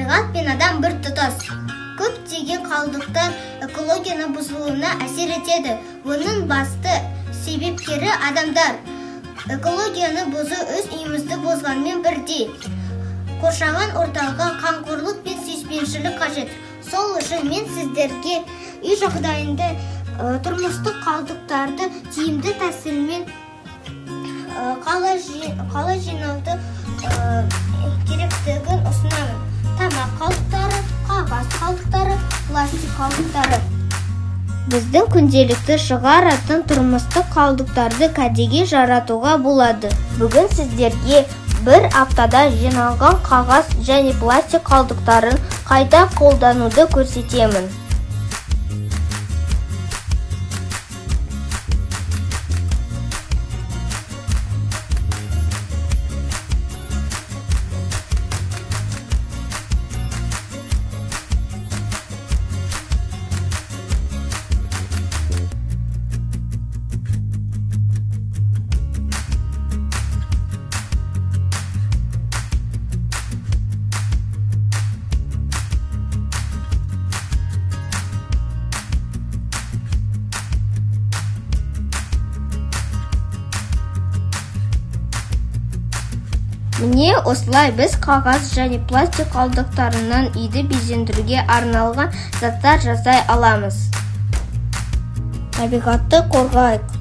табиғат пен адам бір тұтас. Көптеген қалдықтар экологияның бұзылуына әсер етеді. Оның басты себепкері адамдар. Экологияны бұзу өз үйімізді бұзғанмен бірдей. Қоршаған ортаға қамқорлық пен сүйіспеншілік қажет. Сол үшін мен сіздерге үй жағдайында тұрмыстық қалдықтарды тиімді тәсілмен қалай жинауды керектігін ұсынамын. Тамақ қалдықтары, қағаз қалдықтары, пластик қалдықтары. Біздің күнделікті шығаратын тұрмыстық қалдықтарды кәдеге жаратуға болады. Бүгін сіздерге бір аптада жиналған қағаз және пластик қалдықтарын қайта қолдануды көрсетемін. Міне осылай біз қағаз және пластик қалдықтарынан үйді безендіруге арналған заттар жасай аламыз. Табиғатты қорғайық.